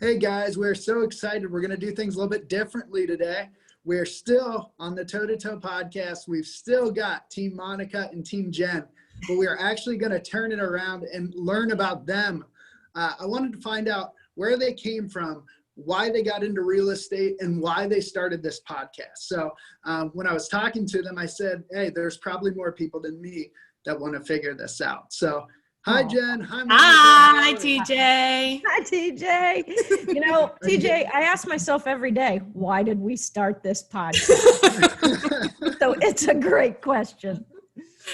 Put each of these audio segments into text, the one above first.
Hey guys, we're so excited. We're going to do things a little bit differently today. We're still on the Toe-to-Toe podcast. We've still got Team Monica and Team Jen, but we are actually going to turn it around and learn about them. I wanted to find out where they came from, why they got into real estate, and why they started this podcast. So when I was talking to them, I said, hey, there's probably more people than me that want to figure this out. So hi, Jen. Hi, Monica. Hi, TJ. Hi, TJ. You know, TJ, I ask myself every day, why did we start this podcast? So it's a great question.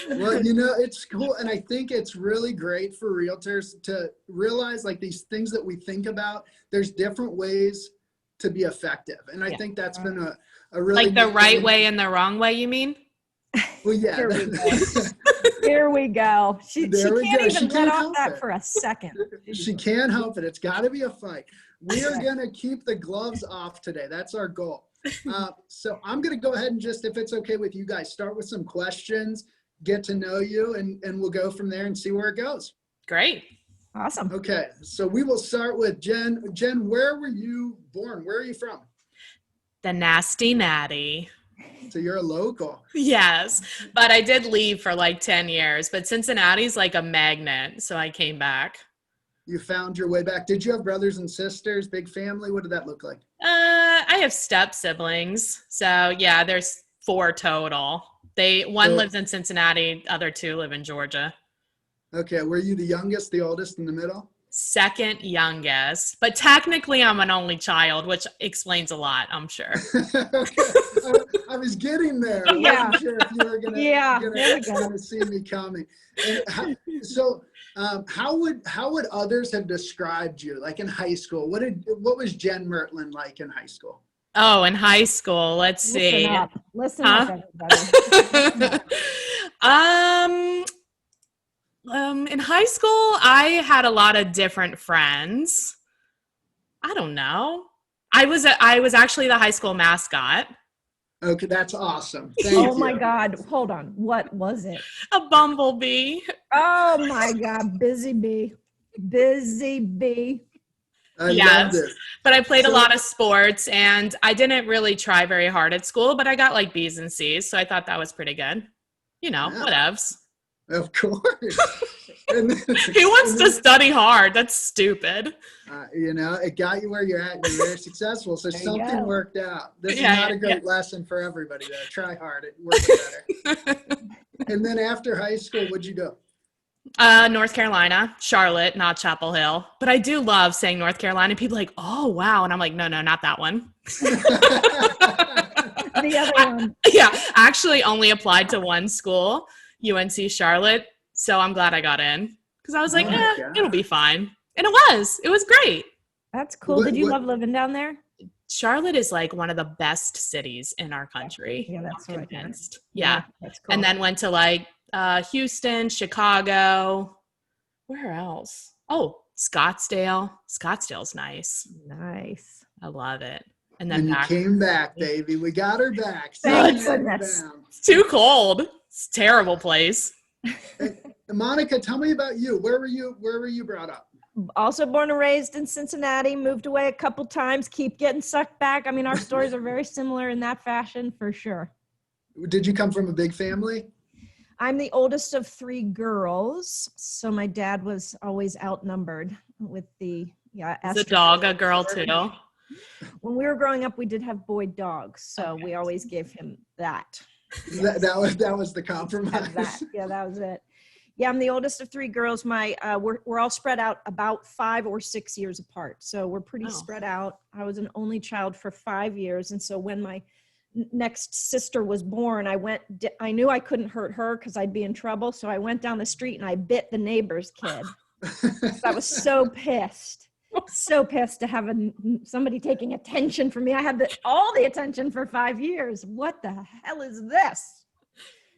Well, you know, it's cool. And I think it's really great for realtors to realize like these things that we think about, there's different ways to be effective. And I think that's been a really like the right way and the wrong way, you mean? Well, yeah. Here we go. Here we go. She can't even let off that for a second. She can't help it. It's got to be a fight. We are going to keep the gloves off today. That's our goal. So I'm going to go ahead and just, if it's okay with you guys, start with some questions, get to know you, and we'll go from there and see where it goes. Great. Awesome. Okay. So we will start with Jen. Jen, where were you born? Where are you from? The Nasty Natty. So you're a local. Yes, but I did leave for like 10 years, but Cincinnati's like a magnet, so I came back. You found your way back. Did you have brothers and sisters, big family? What did that look like? I have step siblings, so yeah, there's 4 total. One lives in Cincinnati, other 2 live in Georgia. Okay, were you the youngest, the oldest, in the middle? Second youngest, but technically I'm an only child, which explains a lot, I'm sure. Okay. I was getting there. I wasn't sure if you were gonna see me coming. And how would others have described you, like in high school? What was Jen Mertland like in high school? Oh, in high school, let's see. Listen up, everybody. In high school, I had a lot of different friends. I don't know. I was actually the high school mascot. Okay, that's awesome. Thank you. My God. Hold on. What was it? A bumblebee. Oh my God. Busy bee. Busy bee. Yes, but I played a lot of sports, and I didn't really try very hard at school, but I got like B's and C's, so I thought that was pretty good. You know, whatevs. Of course. Who wants to study hard? That's stupid. You know, it got you where you're at. You're very successful, so something worked out. This is not a great lesson for everybody, though. Try hard. It works better. And then after high school, what'd you do? North Carolina, Charlotte, not Chapel Hill. But I do love saying North Carolina. People are like, oh, wow. And I'm like, no, not that one. The other one. I actually only applied to one school, UNC Charlotte. So I'm glad I got in because I was like, it'll be fine. And it was great. That's cool. Did you love living down there? Charlotte is like one of the best cities in our country. Yeah, that's I'm convinced. Right. Yeah, that's cool. And then went to like Houston, Chicago. Where else? Oh, Scottsdale. Scottsdale's nice. Nice. I love it. And then you came back, baby. We got her back. Thank goodness. It's too cold. It's a terrible place. Hey, Monica, tell me about you. Where were you brought up? Also born and raised in Cincinnati, moved away a couple times, keep getting sucked back. I mean, our stories are very similar in that fashion for sure. Did you come from a big family? I'm the oldest of 3 girls, so my dad was always outnumbered with the Is the dog a girl too? When we were growing up, we did have boy dogs, so we always gave him that. That was the compromise. That was it. Yeah, I'm the oldest of 3 girls. We're all spread out about 5 or 6 years apart, so we're pretty spread out. I was an only child for 5 years, and so when my next sister was born, I knew I couldn't hurt her because I'd be in trouble, so I went down the street and I bit the neighbor's kid. I was so pissed to have somebody taking attention from me. I had all the attention for 5 years. What the hell is this?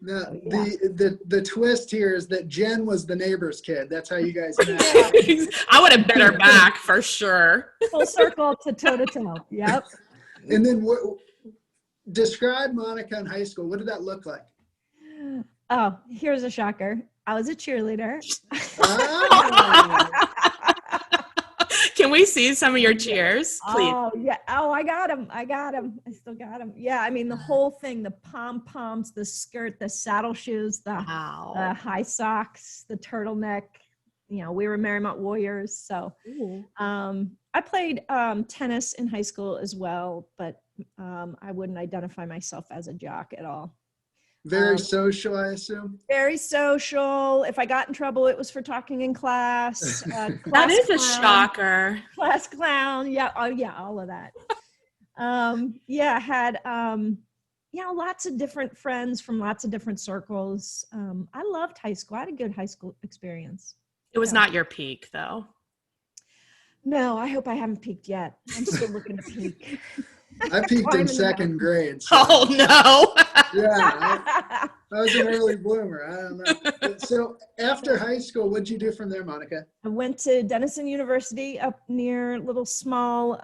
The twist here is that Jen was the neighbor's kid. That's how you guys met. I would have bit her back for sure. Full circle to toe-to-toe. Yep. And then describe Monica in high school. What did that look like? Oh, here's a shocker. I was a cheerleader. Can we see some of your cheers, please? Oh yeah. Oh, I got him. I still got him. Yeah. I mean, the whole thing, the pom-poms, the skirt, the saddle shoes, the Wow. high socks, the turtleneck. We were Marymount Warriors. So Ooh. I played tennis in high school as well, but I wouldn't identify myself as a jock at all. Very social, I assume. Very social. If I got in trouble, it was for talking in class. That Class is a clown. shocker. Class clown. Yeah. Oh yeah. All of that. I had, lots of different friends from lots of different circles. I loved high school. I had a good high school experience. It was not your peak, though. No, I hope I haven't peaked yet. I'm still looking to peak. I peaked in second grade. So, Oh, no. yeah, I was an early bloomer. I don't know. So after high school, what'd you do from there, Monica? I went to Denison University up near little small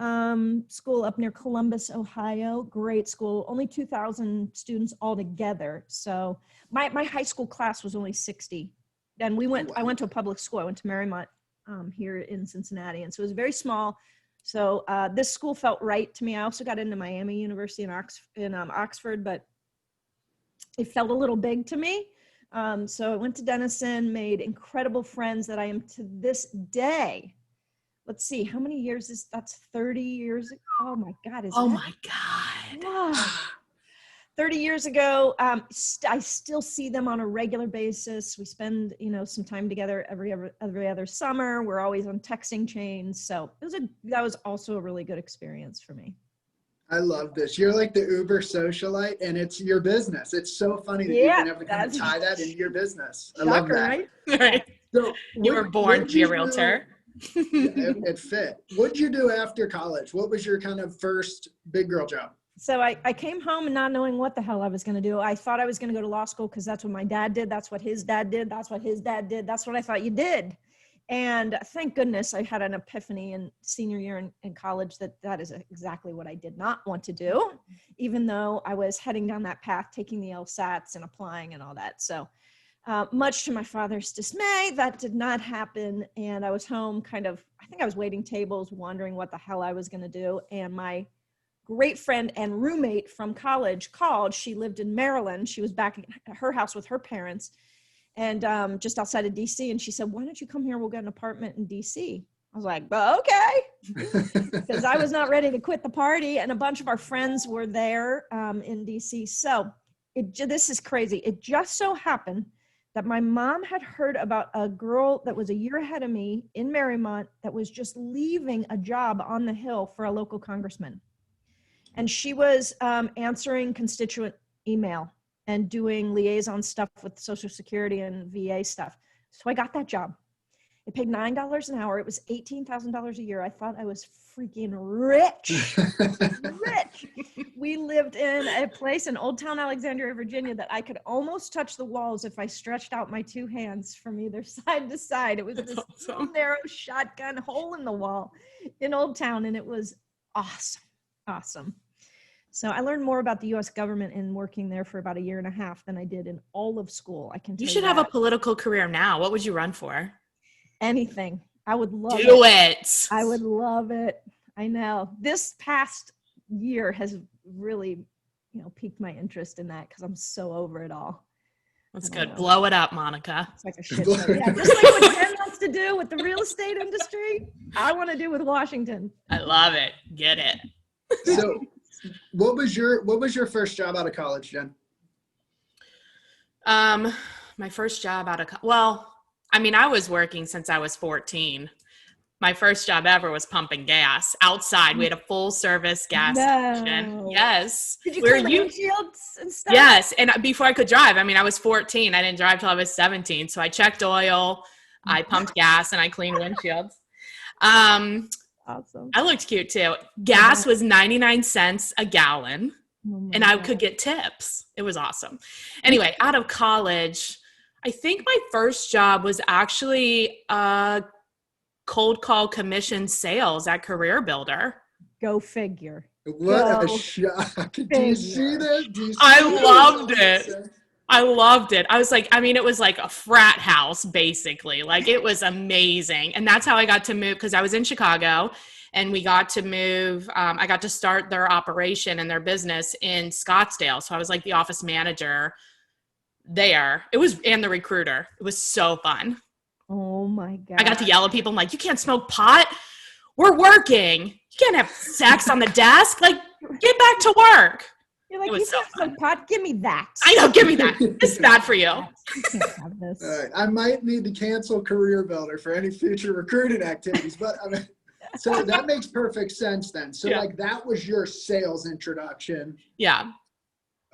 school up near Columbus, Ohio. Great school. Only 2,000 students altogether. So my high school class was only 60. And I went to a public school. I went to Marymount here in Cincinnati. And so it was very small. So this school felt right to me. I also got into Miami University in Oxford, but it felt a little big to me. So I went to Denison, made incredible friends that I am to this day. Let's see, how many years is that's 30 years? Oh my God. My God. Wow. 30 years ago, I still see them on a regular basis. We spend, some time together every other summer. We're always on texting chains. So that was also a really good experience for me. I love this. You're like the Uber socialite, and it's your business. It's so funny that you've been able to kind of tie that into your business. I love that. Right? So You were born to be a realtor. It fit. What did you do after college? What was your kind of first big girl job? So I came home and not knowing what the hell I was going to do. I thought I was going to go to law school because that's what my dad did. That's what his dad did. That's what his dad did. That's what I thought you did. And thank goodness I had an epiphany in senior year in college that is exactly what I did not want to do, even though I was heading down that path, taking the LSATs and applying and all that. So much to my father's dismay, that did not happen. And I was home I think I was waiting tables, wondering what the hell I was going to do. And my great friend and roommate from college called. She lived in Maryland. She was back at her house with her parents and just outside of DC. And she said, why don't you come here? We'll get an apartment in DC. I was like, okay. Because I was not ready to quit the party. And a bunch of our friends were there in DC. So this is crazy. It just so happened that my mom had heard about a girl that was a year ahead of me in Marymount that was just leaving a job on the Hill for a local congressman. And she was answering constituent email and doing liaison stuff with Social Security and VA stuff. So I got that job. It paid $9 an hour. It was $18,000 a year. I thought I was freaking rich. We lived in a place in Old Town Alexandria, Virginia, that I could almost touch the walls if I stretched out my two hands from either side to side. It was this little narrow shotgun hole in the wall in Old Town, and it was awesome. So I learned more about the U.S. government in working there for about a year and a half than I did in all of school. I can tell you should have a political career now. What would you run for? Anything. I would love Do it. I would love it. I know. This past year has really, piqued my interest in that because I'm so over it all. That's good. Blow it up, Monica. It's like a shit show. Yeah, just like what Jen wants to do with the real estate industry, I want to do with Washington. I love it. Get it. So what was your first job out of college, Jen? My first job out of I was working since I was 14. My first job ever was pumping gas outside. We had a full service gas station. Yes. Did you clean windshields and stuff? Yes. And before I could drive, I was 14. I didn't drive till I was 17. So I checked oil, I pumped gas, and I cleaned windshields. Awesome. I looked cute too. Gas was 99 cents a gallon, and I could get tips. It was awesome. Anyway, out of college, I think my first job was actually cold call commission sales at Career Builder. Go figure. What a shock. Do you see that? I loved it. I loved it. I was like, I mean, it was like a frat house, basically. Like, it was amazing. And that's how I got to move, because I was in Chicago and we got to move. I got to start their operation and their business in Scottsdale. So I was like the office manager there. And the recruiter. It was so fun. Oh my God. I got to yell at people. I'm like, you can't smoke pot. We're working. You can't have sex on the desk. Like, get back to work. You're like, It was you so can't smoke pot? Give me that. I know, give me that. This is bad for you. You can't have this. All right. I might need to cancel Career Builder for any future recruiting activities, but I mean, so that makes perfect sense then. So Yeah. like that was your sales introduction. Yeah,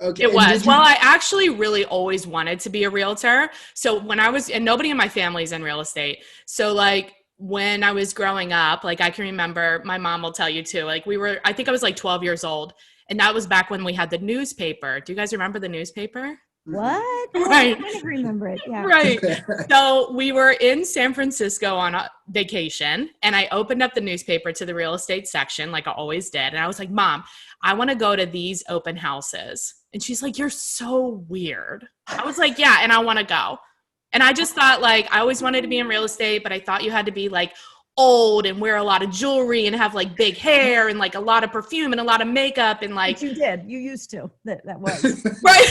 Okay. it and was. did you- Well, I actually really always wanted to be a realtor. So when I was, and nobody in my family's in real estate. So like when I was growing up, like I can remember, my mom will tell you too, like I think I was like 12 years old. And that was back when we had the newspaper. Do you guys remember the newspaper? What? Right. I kind of remember it. Yeah. Right. So we were in San Francisco on a vacation, and I opened up the newspaper to the real estate section like I always did. And I was like, Mom, I want to go to these open houses. And she's like, you're so weird. I was like, yeah, and I want to go. And I just thought, like, I always wanted to be in real estate, but I thought you had to be like old and wear a lot of jewelry and have like big hair and like a lot of perfume and a lot of makeup and like, But you did. You used to. That was. right.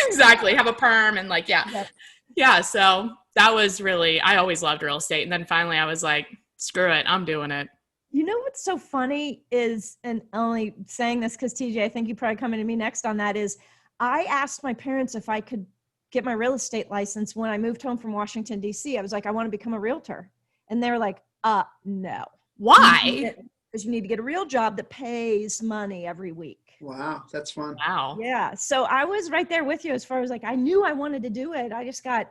Exactly. Have a perm and like, yeah. Yep. Yeah. So that was really, I always loved real estate. And then finally I was like, screw it. I'm doing it. You know what's so funny is, and only saying this because TJ, I think you probably coming to me next on that, is I asked my parents if I could get my real estate license when I moved home from Washington, D.C. I was like, I want to become a realtor. And they were like, no. Why? Because you need to get a real job that pays money every week. Wow, that's fun. Wow. Yeah. So I was right there with you as far as like, I knew I wanted to do it. I just got,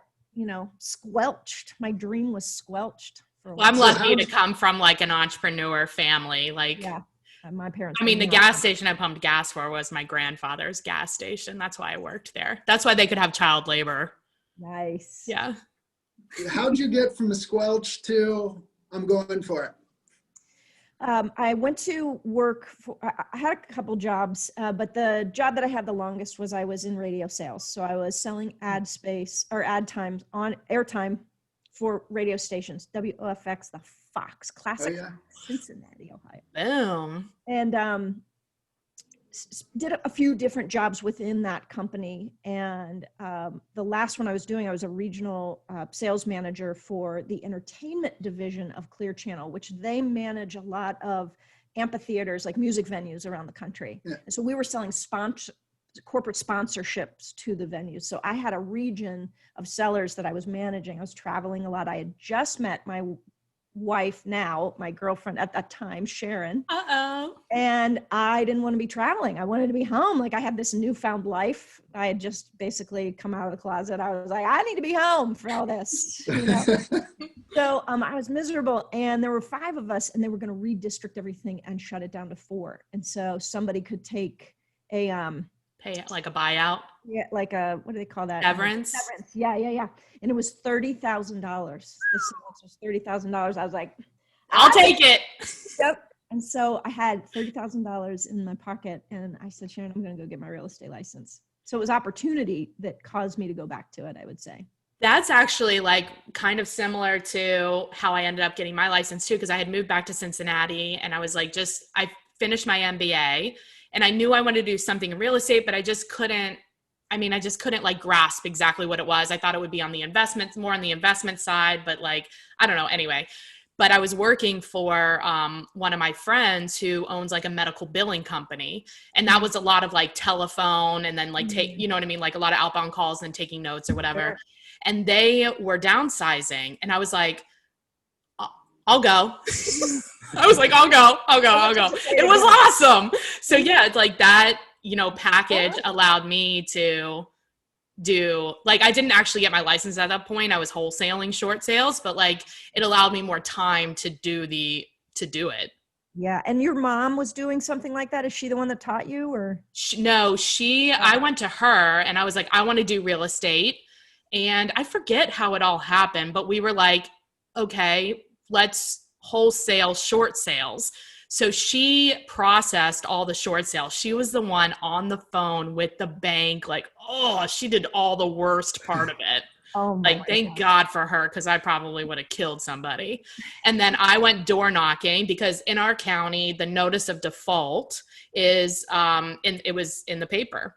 squelched. My dream was squelched. Well, I'm lucky to come from like an entrepreneur family. Like, yeah, my parents. I mean, the gas station I pumped gas for was my grandfather's gas station. That's why I worked there. That's why they could have child labor. Nice. Yeah. How'd you get from the squelch to I'm going for it? I went to work I had a couple jobs, but the job that I had the longest was I was in radio sales. So I was selling ad space or ad times on airtime for radio stations, WOFX, the Fox, classic, Oh, yeah. Cincinnati, Ohio. Boom. And did a few different jobs within that company. And the last one I was doing, I was a regional sales manager for the entertainment division of Clear Channel, which they manage a lot of amphitheaters, like music venues around the country. Yeah. And so we were selling corporate sponsorships to the venues. So I had a region of sellers that I was managing. I was traveling a lot. I had just met my wife now, my girlfriend at that time, Sharon. And I didn't want to be traveling. I wanted to be home. Like I had this newfound life. I had just basically come out of the closet. I was like, I need to be home for all this. So I was miserable, and there were 5 of us, and they were going to redistrict everything and shut it down to 4. And so somebody could take a pay like a buyout. Yeah, like a, what do they call that? Severance. Severance. Yeah. And it was $30,000. The severance was $30,000. I was like, I'll take it. Yep. And so I had $30,000 in my pocket, and I said, Sharon, I'm going to go get my real estate license. So it was opportunity that caused me to go back to it, I would say. That's actually like kind of similar to how I ended up getting my license too, because I had moved back to Cincinnati, and I was like, I finished my MBA, and I knew I wanted to do something in real estate, but I just couldn't like grasp exactly what it was. I thought it would be on the investments, more on the investment side, but like, I don't know. Anyway, but I was working for one of my friends who owns like a medical billing company. And that was a lot of like telephone and then like you know what I mean? Like a lot of outbound calls and taking notes or whatever. Sure. And they were downsizing. And I was like, I'll go. I was like, I'll go. It was awesome. So yeah, it's like that, package allowed me to do, like, I didn't actually get my license at that point. I was wholesaling short sales, but like it allowed me more time to do it. Yeah. And your mom was doing something like that? Is she the one that taught you, or? I went to her and I was like, I want to do real estate. And I forget how it all happened, but we were like, okay, let's wholesale short sales. So she processed all the short sales. She was the one on the phone with the bank. Like, oh, she did all the worst part of it. Oh my Like, thank God for her, because I probably would have killed somebody. And then I went door knocking because in our county, the notice of default is, it was in the paper.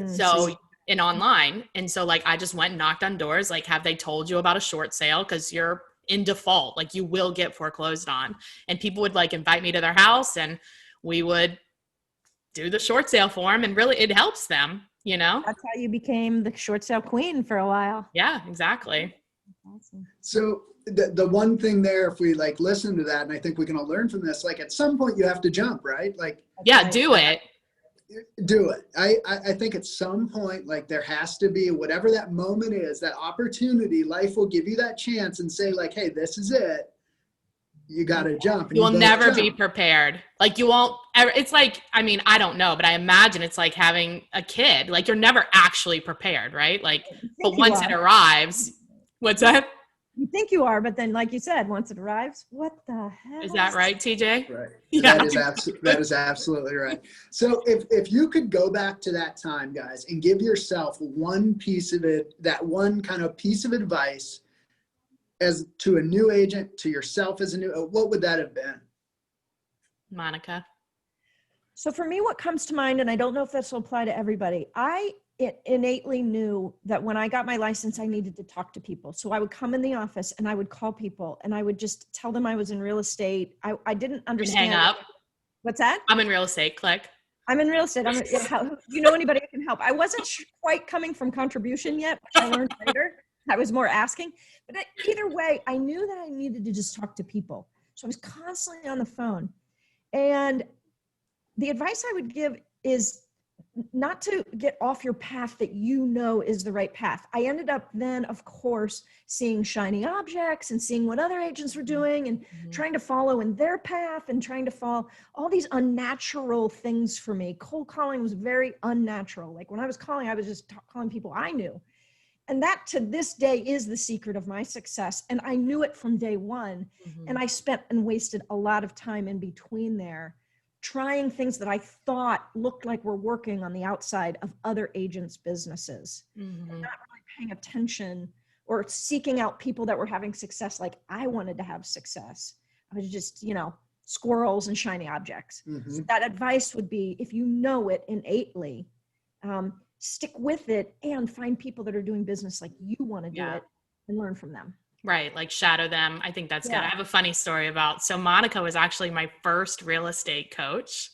So and online. And so like, I just went and knocked on doors. Like, have they told you about a short sale? Because you're in default, like you will get foreclosed on. And people would like invite me to their house and we would do the short sale for them. And really it helps them, you know? That's how you became the short sale queen for a while. Yeah, exactly. Awesome. So the one thing there, if we like listen to that, and I think we can all learn from this, like at some point you have to jump, right? Like, yeah, do it. Do it. I think at some point, like there has to be whatever that moment is, that opportunity, life will give you that chance and say like, hey, this is it. You got to jump. You will never be prepared. Like you won't ever, it's like, I mean, I don't know, but I imagine it's like having a kid. Like you're never actually prepared, right? Like, but once it arrives, what's that? You think you are, but then like you said, once it arrives, what the hell? Is that right, TJ? Right. Yeah. That is absolutely right. So if you could go back to that time, guys, and give yourself one piece of it, that one kind of piece of advice as to a new agent, to yourself as a new, what would that have been? Monica. So for me, what comes to mind, and I don't know if this will apply to everybody, I innately knew that when I got my license, I needed to talk to people. So I would come in the office and I would call people and I would just tell them I was in real estate. I didn't understand. Hang up. What's that? I'm in real estate. Click. I'm in real estate. You know anybody who can help? I wasn't quite coming from contribution yet, which I learned later. I was more asking. But either way, I knew that I needed to just talk to people. So I was constantly on the phone. And the advice I would give is not to get off your path that you know is the right path. I ended up then, of course, seeing shiny objects and seeing what other agents were doing and trying to follow in their path and trying to follow all these unnatural things for me. Cold calling was very unnatural. Like when I was calling, I was just calling people I knew. And that to this day is the secret of my success. And I knew it from day one. And I spent and wasted a lot of time in between there trying things that I thought looked like were working on the outside of other agents' businesses, and not really paying attention or seeking out people that were having success like I wanted to have success. I was just, squirrels and shiny objects. So that advice would be, if you know it innately, stick with it and find people that are doing business like you want to do it and learn from them. Right. Like shadow them. I think that's good. I have a funny story so Monica was actually my first real estate coach.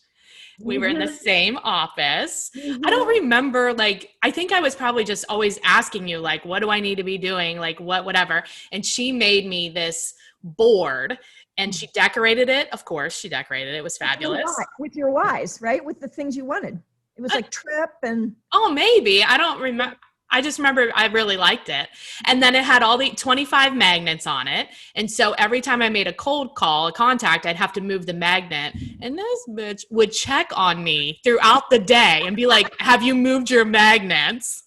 We were in the same office. I don't remember, I think I was probably just always asking you, what do I need to be doing? Whatever. And she made me this board and she decorated it. Of course, she decorated it. It was fabulous. With your whys, right? With the things you wanted. It was like trip and. Oh, maybe. I don't remember. I just remember I really liked it. And then it had all the 25 magnets on it. And so every time I made a cold call, a contact, I'd have to move the magnet. And this bitch would check on me throughout the day and be like, have you moved your magnets?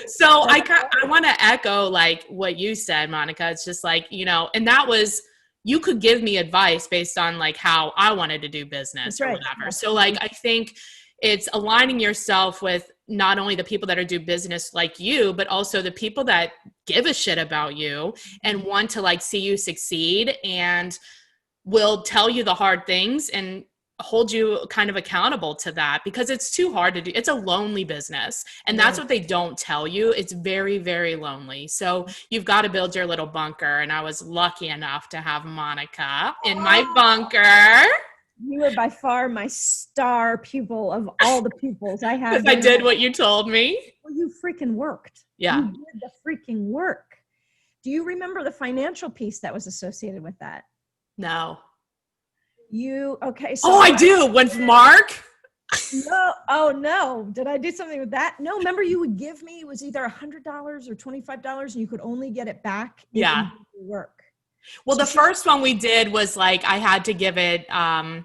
So I want to echo what you said, Monica. It's just and that was, you could give me advice based on how I wanted to do business or whatever. So I think it's aligning yourself with not only the people that are do business like you, but also the people that give a shit about you and want to see you succeed and will tell you the hard things and hold you kind of accountable to that, because it's too hard to do. It's a lonely business. And that's what they don't tell you. It's very, very lonely. So you've got to build your little bunker. And I was lucky enough to have Monica in my bunker. You were by far my star pupil of all the pupils I had. Because I did what you told me. Well, you freaking worked. Yeah. You did the freaking work. Do you remember the financial piece that was associated with that? No. Okay. So I do. When Mark? No. Oh, no. Did I do something with that? No. Remember you would give me, it was either $100 or $25 and you could only get it back. Yeah. Work. Well, the first one we did was I had to give it, yes,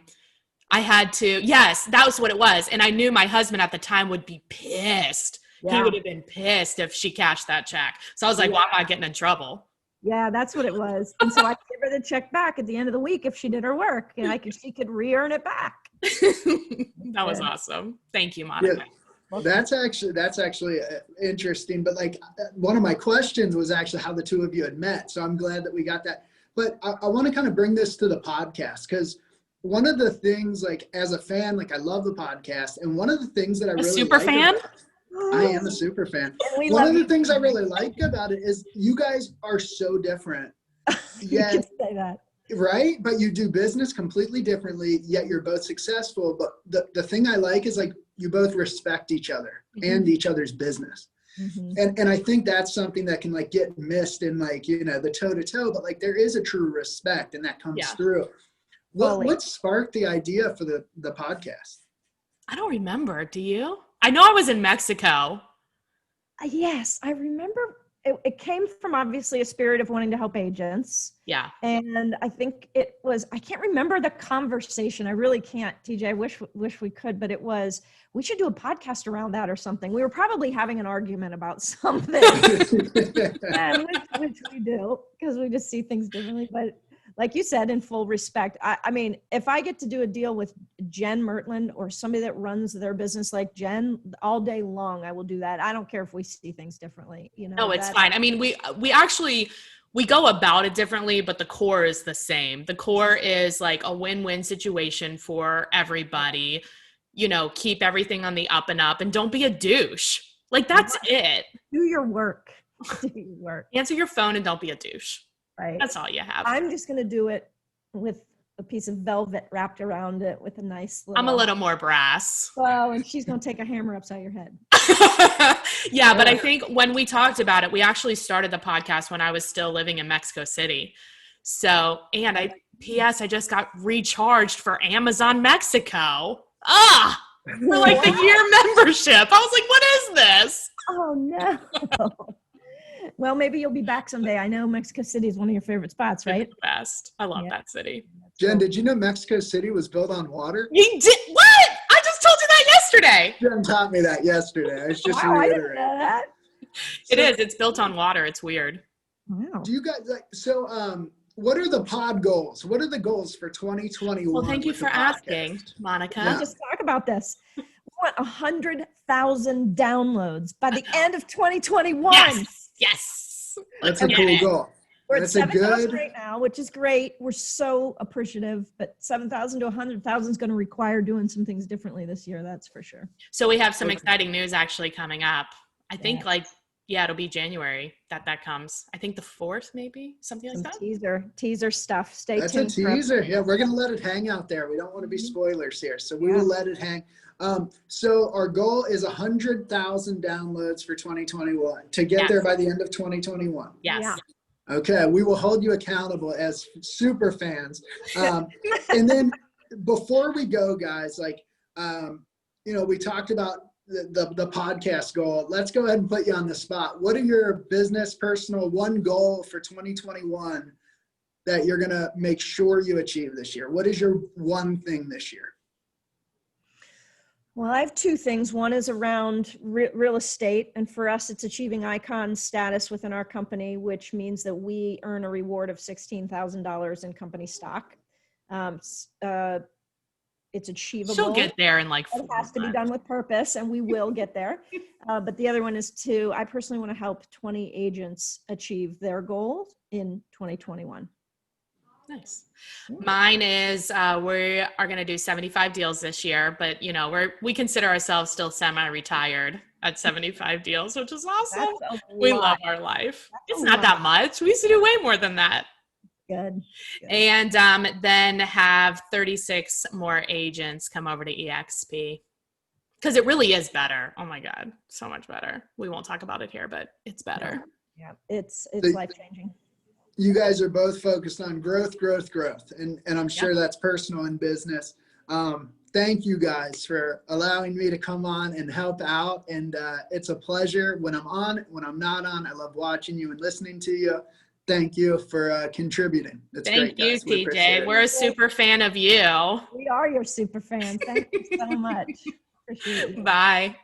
that was what it was. And I knew my husband at the time would be pissed. Yeah. He would have been pissed if she cashed that check. So I was like, well, I'm not getting in trouble. Yeah, that's what it was. And so I give her the check back at the end of the week if she did her work, and she could re-earn it back. That was awesome. Thank you, Monica. Yeah, that's actually interesting. But like one of my questions was actually how the two of you had met. So I'm glad that we got that. But I want to kind of bring this to the podcast, because one of the things, like as a fan, like I love the podcast, and one of the things that I really super like fan. I am a super fan. We One love of the you. things I really like about it is you guys are so different. You Yet, can say that. right? But you do business completely differently, yet you're both successful. But the thing I like is like you both respect each other and each other's business. And I think that's something that can like get missed in like, you know, the toe-to-toe, but like there is a true respect and that comes through. What sparked the idea for the podcast? I don't remember. Do you? I know I was in Mexico. Yes, I remember it came from obviously a spirit of wanting to help agents. Yeah. And I think it was, I can't remember the conversation. I really can't, TJ. I wish we could, but it was, we should do a podcast around that or something. We were probably having an argument about something, and which we do, because we just see things differently. But like you said, in full respect, I mean, if I get to do a deal with Jen Mertland or somebody that runs their business like Jen all day long, I will do that. I don't care if we see things differently. You know, no, it's fine. I mean, we actually, we go about it differently, but the core is the same. The core is like a win-win situation for everybody. You know, keep everything on the up and up, and don't be a douche. Like that's it. Do your work. Do your work. Answer your phone and don't be a douche. Right. That's all you have. I'm just going to do it with a piece of velvet wrapped around it with a nice little. I'm a little more brass. Well, and she's going to take a hammer upside your head. Yeah, but I think when we talked about it, we actually started the podcast when I was still living in Mexico City. So, and P.S. I just got recharged for Amazon Mexico. For like the year membership. I was like, what is this? Oh, no. Well, maybe you'll be back someday. I know Mexico City is one of your favorite spots, right? It's the best. I love that city. Jen, did you know Mexico City was built on water? You did? What? I just told you that yesterday. Jen taught me that yesterday. I was just Wow, I didn't reiterating. know that. It is. It's built on water. It's weird. Wow. Do you guys like, so what are the pod goals? What are the goals for 2021? Well, thank you with for the asking, podcast? Monica. Yeah. Just talk about this. We want 100,000 downloads by the end of 2021. Yes. That's a cool goal. We're at That's a 7,000 good. right now, which is great. We're so appreciative, but 7,000 to 100,000 is going to require doing some things differently this year. That's for sure. So we have some exciting news actually coming up. I think it'll be January that comes. I think the 4th, maybe something like Some that. teaser stuff. Stay That's a tuned. for teaser. Yeah, we're gonna let it hang out there. We don't want to be spoilers here, so we will let it hang. So our goal is 100,000 downloads for 2021 to get there by the end of 2021. Yes. Yeah. Okay, we will hold you accountable as super fans. And then before we go, guys, like, we talked about the podcast goal. Let's go ahead and put you on the spot. What are your business, personal, one goal for 2021 that you're going to make sure you achieve this year? What is your one thing this year? Well, I have two things. One is around real estate. And for us, it's achieving icon status within our company, which means that we earn a reward of $16,000 in company stock. It's achievable. She'll get there in like 4 It has to be months. done with purpose, and we will get there. But the other one is I personally want to help 20 agents achieve their goals in 2021. Nice. Mine is we are going to do 75 deals this year, but we consider ourselves still semi-retired at 75 deals, which is awesome. We love our life. It's not that much. We used to do way more than that. Good. And then have 36 more agents come over to EXP because it really is better. Oh my God, so much better. We won't talk about it here, but it's better. Yeah, it's life-changing. You guys are both focused on growth. And I'm sure that's personal and business. Thank you guys for allowing me to come on and help out. And it's a pleasure when I'm on, when I'm not on. I love watching you and listening to you. Thank you for contributing. That's Thank great, you, guys. We appreciate TJ. it. We're a super fan of you. We are your super fans. Thank you so much. Appreciate you. Bye.